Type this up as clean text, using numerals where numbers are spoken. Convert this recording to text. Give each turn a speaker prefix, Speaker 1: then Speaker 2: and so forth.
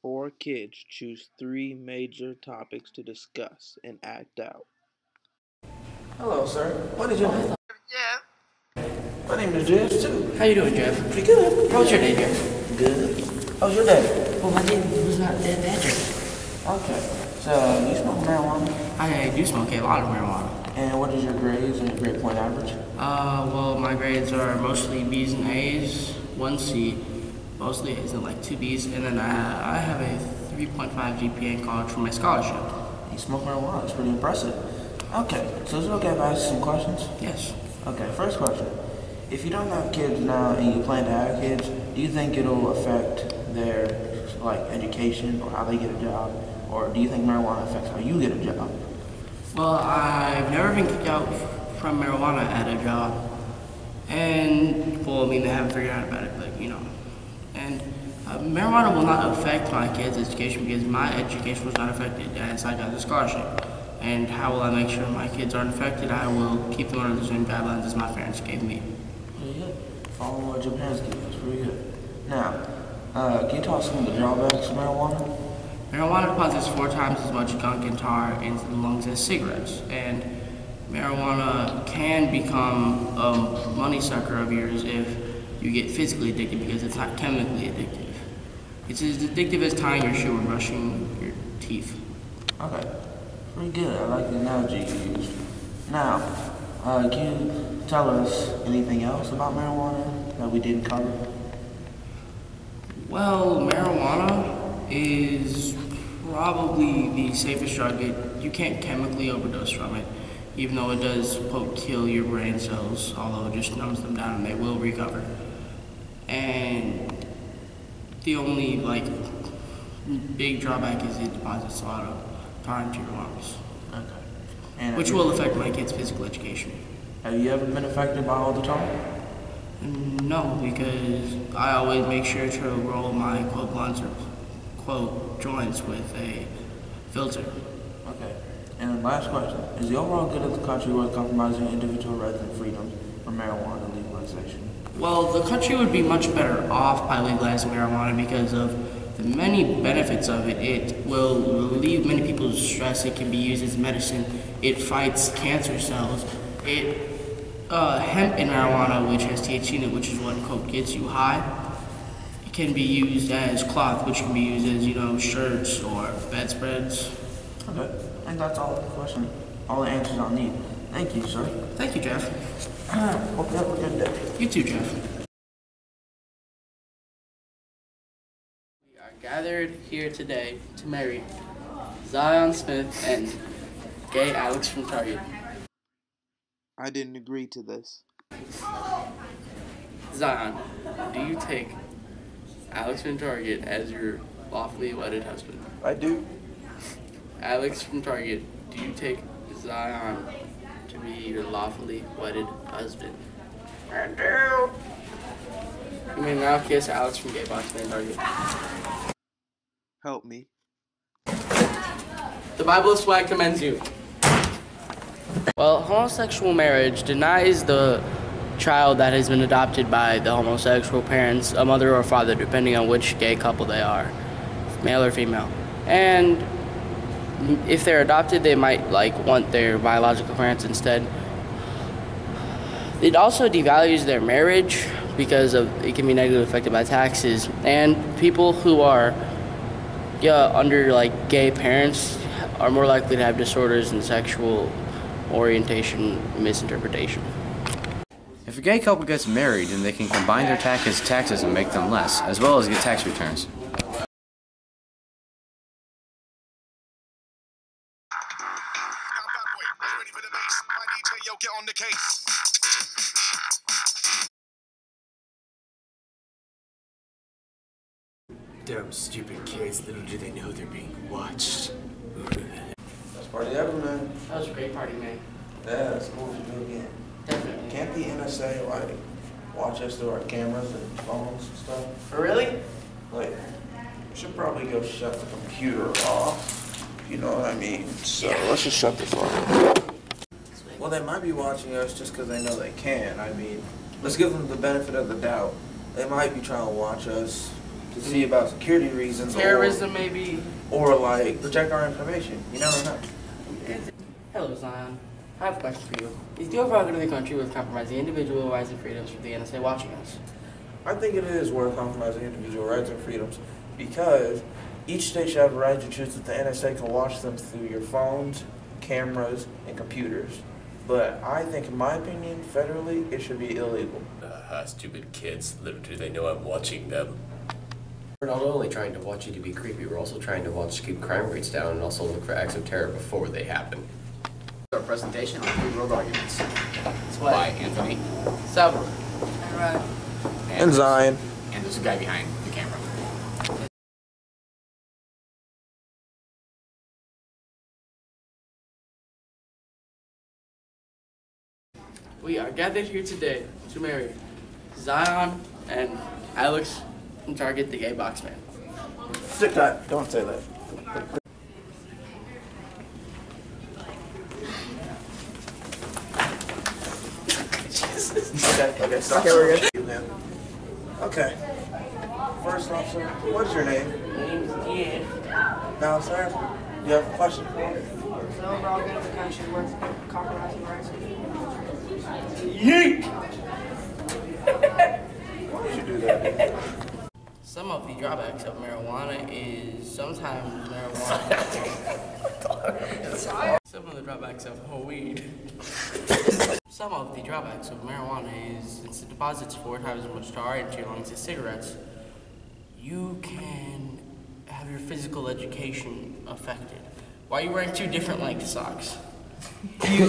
Speaker 1: Four kids choose three major topics to discuss and act out.
Speaker 2: Hello, sir. What is your name?
Speaker 3: Yeah.
Speaker 2: My name is Jeff, too.
Speaker 4: How you doing, Jeff?
Speaker 2: Pretty good.
Speaker 4: How was your day, Jeff?
Speaker 2: Good. How's your day?
Speaker 4: Well, my day was not that bad, Jeff.
Speaker 2: Okay. So, you smoke marijuana?
Speaker 4: I do smoke a lot of marijuana.
Speaker 2: And what is your grades and your grade point average?
Speaker 4: Well, my grades are mostly B's and A's, 1C, mostly A's and like 2 B's, and then I have a 3.5 GPA in college for my scholarship.
Speaker 2: You smoke marijuana. That's pretty impressive. Okay. So, is it okay if I ask you some questions?
Speaker 4: Yes.
Speaker 2: Okay. First question. If you don't have kids now and you plan to have kids, do you think it'll affect their, like, education or how they get a job? Or do you think marijuana affects how you get a job?
Speaker 4: Well, I've never been kicked out from marijuana at a job. And, well, I mean, they haven't figured out about it, but, you know. And marijuana will not affect my kids' education because my education was not affected as I got the scholarship. And how will I make sure my kids aren't affected? I will keep them under the same guidelines as my parents gave me.
Speaker 2: Pretty good. Following what your parents give you. That's pretty good. Now, can you tell us some of the drawbacks of marijuana?
Speaker 4: Marijuana deposits 4 times as much gunk and tar into the lungs as cigarettes, and marijuana can become a money sucker of yours if you get physically addicted because it's not chemically addictive. It's as addictive as tying your shoe or brushing your teeth.
Speaker 2: Okay. Pretty good. I like the analogy you used. Now, can you tell us anything else about marijuana that we didn't cover?
Speaker 4: Well, marijuana is probably the safest drug. You can't chemically overdose from it, even though it does quote kill your brain cells, although it just numbs them down and they will recover. And the only big drawback is it deposits a lot of tar into your lungs,
Speaker 2: Okay. And
Speaker 4: which will affect my kids' physical education.
Speaker 2: have you ever been affected by all the tar?
Speaker 4: No, because I always make sure to roll my quote blunts or quote joints with a filter.
Speaker 2: Okay. And then last question. Is the overall good of the country worth compromising individual rights and freedoms for marijuana legalization?
Speaker 4: Well, the country would be much better off by legalizing marijuana because of the many benefits of it. It will relieve many people's stress. It can be used as medicine. It fights cancer cells. Hemp in marijuana, which has THC in it, which is what quote gets you high, it can be used as cloth, which can be used as shirts or bedspreads.
Speaker 2: Okay. I think that's all the question, all the answers I'll need. Thank you, sir.
Speaker 4: Thank you, Jeff.
Speaker 2: Hope you have a good day.
Speaker 4: You too, Jeff. We are gathered here today to marry Zion Smith and gay Alex from Target.
Speaker 1: I didn't agree to this.
Speaker 4: Zion, do you take Alex from Target as your lawfully wedded husband?
Speaker 1: I do.
Speaker 4: Alex from Target, do you take Zion to be your lawfully wedded husband?
Speaker 3: I do.
Speaker 4: You may now kiss Alex from Gay Box Man Target.
Speaker 1: Help me.
Speaker 4: The Bible of Swag commends you. Well, homosexual marriage denies the child that has been adopted by the homosexual parents a mother or father, depending on which gay couple they are, male or female. And if they're adopted, they might want their biological parents instead. It also devalues their marriage because it can be negatively affected by taxes. And people who are under gay parents are more likely to have disorders in sexual orientation misinterpretation.
Speaker 5: If a gay couple gets married, then they can combine their taxes and make them less, as well as get tax returns.
Speaker 3: Get on the case.
Speaker 6: Dumb, stupid kids, little do they know they're being watched.
Speaker 2: Best party ever, man.
Speaker 4: That was a great party, man.
Speaker 2: Yeah, it's cool to do again.
Speaker 4: Definitely.
Speaker 2: Can't the NSA watch us through our cameras and phones and stuff?
Speaker 4: Oh, really?
Speaker 2: We should probably go shut the computer off. You know what I mean? So let's just shut this off. Well, they might be watching us just because they know they can. I mean, let's give them the benefit of the doubt. They might be trying to watch us to to see about security reasons.
Speaker 4: Terrorism, maybe.
Speaker 2: Or like protect our information. You never know.
Speaker 4: Hello, Zion. I have a question for you. Is the overall good of the country worth compromising individual rights and freedoms for the NSA watching us?
Speaker 2: I think it is worth compromising individual rights and freedoms because each state should have the right to choose that the NSA can watch them through your phones, cameras, and computers. But I think, in my opinion, federally, it should be illegal.
Speaker 6: Stupid kids. Little do they know I'm watching them.
Speaker 7: We're not only trying to watch you to be creepy, we're also trying to watch to keep crime rates down and also look for acts of terror before they happen.
Speaker 5: Our presentation on free world arguments.
Speaker 4: What?
Speaker 5: By Anthony.
Speaker 4: Salvador. Alright.
Speaker 2: And Zion.
Speaker 5: And there's a guy behind the camera.
Speaker 4: We are gathered here today to marry Zion and Alex from Target, the gay box man.
Speaker 2: Stick that. Don't say that. Okay, stop. Okay, we're good. Okay. First off, sir, what's your name?
Speaker 4: My name is Deanne.
Speaker 2: Now, sir, you have a question for me?
Speaker 8: The overall good of the country worth compromising rights.
Speaker 2: Yeet! Why would you do that?
Speaker 4: Some of the drawbacks of marijuana is sometimes marijuana. Some of the drawbacks of weed. Some of the drawbacks of marijuana is since it deposits 4 times as much tar into your lungs as cigarettes, you can have your physical education affected. Why are you wearing 2 different length socks?
Speaker 2: You